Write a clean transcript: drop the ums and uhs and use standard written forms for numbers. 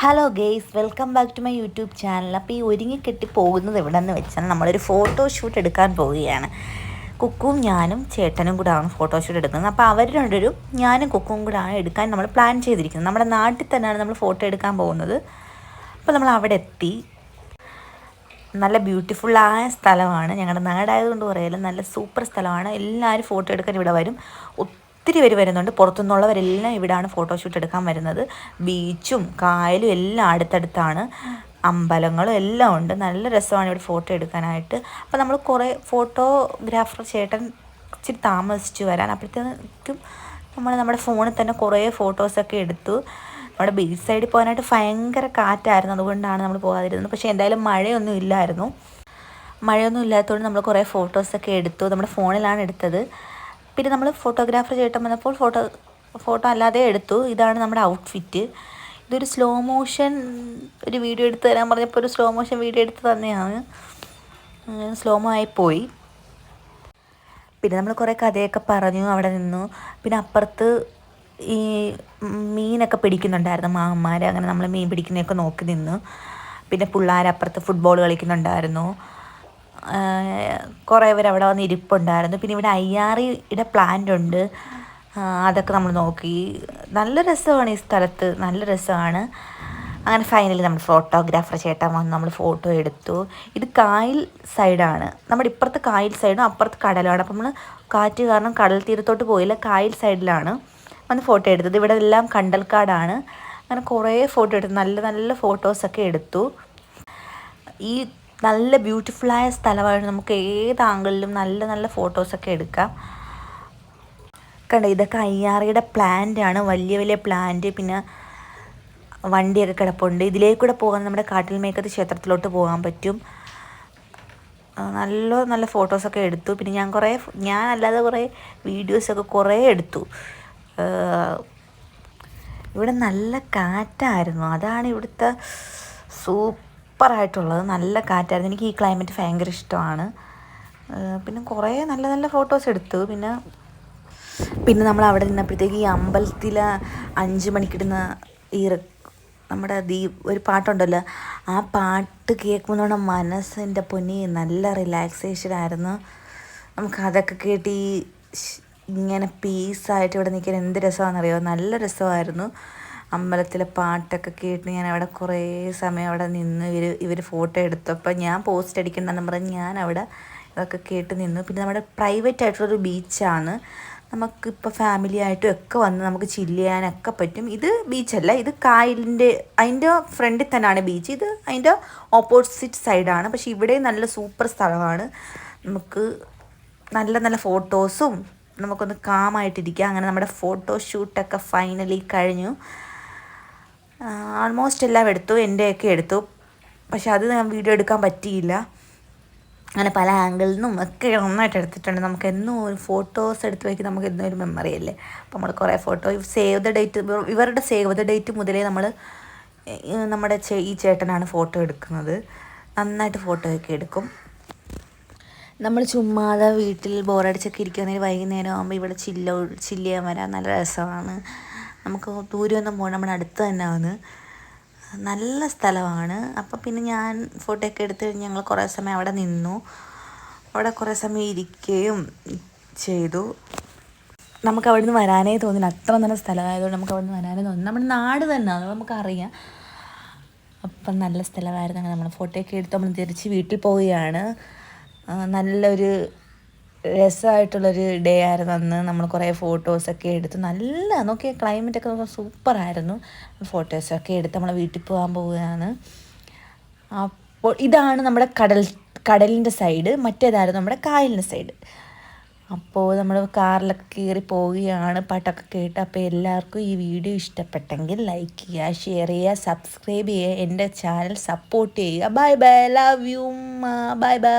Hello guys, welcome back to my YouTube channel. അപ്പോൾ ഈ ഒരുങ്ങിക്കെട്ടി പോകുന്നത് എവിടെയെന്ന് വെച്ചാൽ നമ്മളൊരു ഫോട്ടോഷൂട്ട് എടുക്കാൻ പോവുകയാണ്. കുക്കും ഞാനും ചേട്ടനും കൂടെ ആണ് ഫോട്ടോഷൂട്ട് എടുക്കുന്നത്. അപ്പോൾ അവർ രണ്ടുപേരും ഞാനും കുക്കും കൂടെ ആണ് എടുക്കാൻ നമ്മൾ പ്ലാൻ ചെയ്തിരിക്കുന്നത്. നമ്മുടെ നാട്ടിൽ തന്നെയാണ് നമ്മൾ ഫോട്ടോ എടുക്കാൻ പോകുന്നത്. അപ്പോൾ നമ്മൾ അവിടെ എത്തി. നല്ല ബ്യൂട്ടിഫുള്ളായ സ്ഥലമാണ്. ഞങ്ങളുടെ നാടായതുകൊണ്ട് പറയാലും നല്ല സൂപ്പർ സ്ഥലമാണ്. എല്ലാവരും ഫോട്ടോ എടുക്കാൻ ഇവിടെ വരും. ഒത്തിരി പേര് വരുന്നുണ്ട്. പുറത്തുനിന്നുള്ളവരെല്ലാം ഇവിടെയാണ് ഫോട്ടോഷൂട്ട് എടുക്കാൻ വരുന്നത്. ബീച്ചും കായലും എല്ലാം അടുത്തടുത്താണ്. അമ്പലങ്ങളും എല്ലാം ഉണ്ട്. നല്ല രസമാണ് ഇവിടെ ഫോട്ടോ എടുക്കാനായിട്ട്. അപ്പോൾ നമ്മൾ കുറേ ഫോട്ടോഗ്രാഫർ ചേട്ടൻ ഇച്ചിരി താമസിച്ച് വരാൻ. അപ്പോഴത്തേക്കും നമ്മുടെ ഫോണിൽ തന്നെ കുറേ ഫോട്ടോസൊക്കെ എടുത്തു. നമ്മുടെ ബീച്ച് സൈഡിൽ പോകാനായിട്ട് ഭയങ്കര കാറ്റായിരുന്നു. അതുകൊണ്ടാണ് നമ്മൾ പോകാതിരുന്നത്. പക്ഷേ എന്തായാലും മഴയൊന്നും ഇല്ലായിരുന്നു. മഴയൊന്നും ഇല്ലാത്തതുകൊണ്ട് നമ്മൾ കുറേ ഫോട്ടോസൊക്കെ എടുത്തു. നമ്മുടെ ഫോണിലാണ് എടുത്തത്. പിന്നെ നമ്മൾ ഫോട്ടോഗ്രാഫർ ചേട്ടൻ വന്നപ്പോൾ ഫോട്ടോ അല്ലാതെ എടുത്തു. ഇതാണ് നമ്മുടെ ഔട്ട്ഫിറ്റ്. ഇതൊരു സ്ലോ മോഷൻ ഒരു വീഡിയോ എടുത്ത് തരാൻ പറഞ്ഞപ്പോൾ ഒരു സ്ലോ മോഷൻ വീഡിയോ എടുത്ത് തന്നെയാണ്. സ്ലോമോ ആയിപ്പോയി. പിന്നെ നമ്മൾ കുറേ കഥയൊക്കെ പറഞ്ഞു അവിടെ നിന്നു. പിന്നെ അപ്പുറത്ത് ഈ മീനൊക്കെ പിടിക്കുന്നുണ്ടായിരുന്നു മാമന്മാർ. അങ്ങനെ നമ്മൾ മീൻ പിടിക്കുന്നതൊക്കെ നോക്കി നിന്നു. പിന്നെ പിള്ളേരപ്പുറത്ത് ഫുട്ബോൾ കളിക്കുന്നുണ്ടായിരുന്നു. കുറേ പേർ അവിടെ വന്ന് ഇരിപ്പുണ്ടായിരുന്നു. പിന്നെ ഇവിടെ അയ്യാറിയുടെ പ്ലാന്റ് ഉണ്ട്. അതൊക്കെ നമ്മൾ നോക്കി. നല്ല രസമാണ് ഈ സ്ഥലത്ത്, നല്ല രസമാണ്. അങ്ങനെ ഫൈനലി നമ്മൾ ഫോട്ടോഗ്രാഫർ ചേട്ടൻ വന്ന് നമ്മൾ ഫോട്ടോ എടുത്തു. ഇത് കായൽ സൈഡാണ്. നമ്മുടെ ഇപ്പുറത്ത് കായൽ സൈഡും അപ്പുറത്ത് കടലാണ്. അപ്പം നമ്മൾ കാറ്റ് കാരണം കടൽ തീരത്തോട്ട് പോയില്ല, കായൽ സൈഡിലാണ് വന്ന് ഫോട്ടോ എടുത്തത്. ഇവിടെ എല്ലാം കണ്ടൽക്കാടാണ്. അങ്ങനെ കുറേ ഫോട്ടോ എടുത്തു. നല്ല നല്ല ഫോട്ടോസൊക്കെ എടുത്തു. ഈ നല്ല ബ്യൂട്ടിഫുള്ളായ സ്ഥലമാണ്. നമുക്ക് ഏത് ആംഗിളിലും നല്ല നല്ല ഫോട്ടോസൊക്കെ എടുക്കാം. കണ്ടോ, ഇതൊക്കെ അയ്യാറിയുടെ പ്ലാന്റാണ്. വലിയ വലിയ പ്ലാന്റ്. പിന്നെ വണ്ടിയൊക്കെ കിടപ്പുണ്ട്. ഇതിലേക്കൂടെ പോകാൻ നമ്മുടെ കാട്ടിൽമേക്കത്ത് ക്ഷേത്രത്തിലോട്ട് പോകാൻ പറ്റും. നല്ല നല്ല ഫോട്ടോസൊക്കെ എടുത്തു. പിന്നെ ഞാൻ അല്ലാതെ കുറേ വീഡിയോസൊക്കെ കുറേ എടുത്തു. ഇവിടെ നല്ല കാറ്റായിരുന്നു. അതാണ് ഇവിടുത്തെ സൂപ്പറായിട്ടുള്ളത്. നല്ല കാറ്റായിരുന്നു. എനിക്ക് ഈ ക്ലൈമറ്റ് ഭയങ്കര ഇഷ്ടമാണ്. പിന്നെ കുറേ നല്ല നല്ല ഫോട്ടോസ് എടുത്തു. പിന്നെ നമ്മൾ അവിടെ നിന്നപ്പോഴത്തേക്ക് ഈ അമ്പലത്തിൽ 5 മണിക്കിടുന്ന നമ്മുടെ ഒരു പാട്ടുണ്ടല്ലോ, ആ പാട്ട് കേൾക്കുമ്പോൾ നമ്മുടെ മനസ്സിൻ്റെ പൊന്നി നല്ല റിലാക്സേഷനായിരുന്നു. നമുക്കതൊക്കെ കേട്ട് ഇങ്ങനെ പീസായിട്ട് ഇവിടെ നിൽക്കാൻ എന്ത് രസമാണെന്നറിയോ, നല്ല രസമായിരുന്നു. അമ്പലത്തിലെ പാട്ടൊക്കെ കേട്ട് ഞാൻ അവിടെ കുറേ സമയം അവിടെ നിന്ന് ഇവർ ഫോട്ടോ എടുത്തു. അപ്പോൾ ഞാൻ പോസ്റ്റ് അടിക്കണമെന്ന് പറഞ്ഞ് ഞാൻ അവിടെ ഇതൊക്കെ കേട്ട് നിന്നു. പിന്നെ നമ്മുടെ പ്രൈവറ്റ് ആയിട്ടുള്ളൊരു ബീച്ചാണ്. നമുക്കിപ്പോൾ ഫാമിലി ആയിട്ടും ഒക്കെ വന്ന് നമുക്ക് ചില്ല് ചെയ്യാനൊക്കെ പറ്റും. ഇത് ബീച്ചല്ല, ഇത് അതിൻ്റെ ഫ്രണ്ടിൽ തന്നെയാണ് ബീച്ച്. ഇത് അതിൻ്റെ ഓപ്പോസിറ്റ് സൈഡാണ്. പക്ഷേ ഇവിടെ നല്ല സൂപ്പർ സ്ഥലമാണ്. നമുക്ക് നല്ല നല്ല ഫോട്ടോസും നമുക്കൊന്ന് കാമായിട്ടിരിക്കാം. അങ്ങനെ നമ്മുടെ ഫോട്ടോഷൂട്ടൊക്കെ ഫൈനലി കഴിഞ്ഞു. ആൾമോസ്റ്റ് എല്ലാം എടുത്തു, എൻ്റെയൊക്കെ എടുത്തു. പക്ഷെ അത് ഞാൻ വീഡിയോ എടുക്കാൻ പറ്റിയില്ല. അങ്ങനെ പല ആംഗിളിൽ നിന്നും ഒക്കെ നന്നായിട്ട് എടുത്തിട്ടുണ്ട്. നമുക്ക് എന്നും ഒരു ഫോട്ടോസ് എടുത്ത് വയ്ക്കും, നമുക്ക് എന്നും ഒരു മെമ്മറി അല്ലേ. അപ്പോൾ നമ്മൾ കുറേ ഫോട്ടോ ഇവരുടെ സേവ് ദ ഡേറ്റ് മുതലേ നമ്മുടെ ഈ ചേട്ടനാണ് ഫോട്ടോ എടുക്കുന്നത്. നന്നായിട്ട് ഫോട്ടോയൊക്കെ എടുക്കും. നമ്മൾ ചുമ്മാതെ വീട്ടിൽ ബോറടിച്ചൊക്കെ ഇരിക്കുകയാണെങ്കിൽ വൈകുന്നേരം ആകുമ്പോൾ ഇവിടെ ചില്ല് ചെയ്യാൻ വരാൻ നല്ല രസമാണ്. നമുക്ക് ദൂരമൊന്നും പോകണം, നമ്മുടെ അടുത്ത് തന്നെയാണ്. നല്ല സ്ഥലമാണ്. അപ്പോൾ പിന്നെ ഞാൻ ഫോട്ടോയൊക്കെ എടുത്ത് ഞങ്ങൾ കുറേ സമയം അവിടെ നിന്നു. അവിടെ കുറേ സമയം ഇരിക്കുകയും ചെയ്തു. നമുക്ക് അവിടെ നിന്ന് വരാനേ തോന്നില്ല, അത്ര നല്ല സ്ഥലമായതുകൊണ്ട് നമുക്ക് അവിടെ നിന്ന് വരാനേ തോന്നില്ല. നമ്മുടെ നാട് തന്നെയാണ്, അത് നമുക്കറിയാം. അപ്പം നല്ല സ്ഥലമായിരുന്നു. അങ്ങനെ നമ്മൾ ഫോട്ടോയൊക്കെ എടുത്ത് നമ്മൾ തിരിച്ച് വീട്ടിൽ പോവുകയാണ്. നല്ലൊരു രസമായിട്ടുള്ളൊരു ഡേ ആയിരുന്നു അന്ന്. നമ്മൾ കുറേ ഫോട്ടോസൊക്കെ എടുത്ത് നോക്കിയ ക്ലൈമറ്റൊക്കെ നോക്കാൻ സൂപ്പറായിരുന്നു. ഫോട്ടോസൊക്കെ എടുത്ത് നമ്മൾ വീട്ടിൽ പോകാൻ പോവുകയാണ്. അപ്പോൾ ഇതാണ് നമ്മുടെ കടലിൻ്റെ സൈഡ്, മറ്റേതായിരുന്നു നമ്മുടെ കായലിൻ്റെ സൈഡ്. അപ്പോൾ നമ്മൾ കാറിലൊക്കെ കയറി പോവുകയാണ്, പാട്ടൊക്കെ കേട്ട്. അപ്പോൾ എല്ലാവർക്കും ഈ വീഡിയോ ഇഷ്ടപ്പെട്ടെങ്കിൽ ലൈക്ക് ചെയ്യുക, ഷെയർ ചെയ്യുക, സബ്സ്ക്രൈബ് ചെയ്യുക, എൻ്റെ ചാനൽ സപ്പോർട്ട് ചെയ്യുക. Bye bye, love you, bye bye.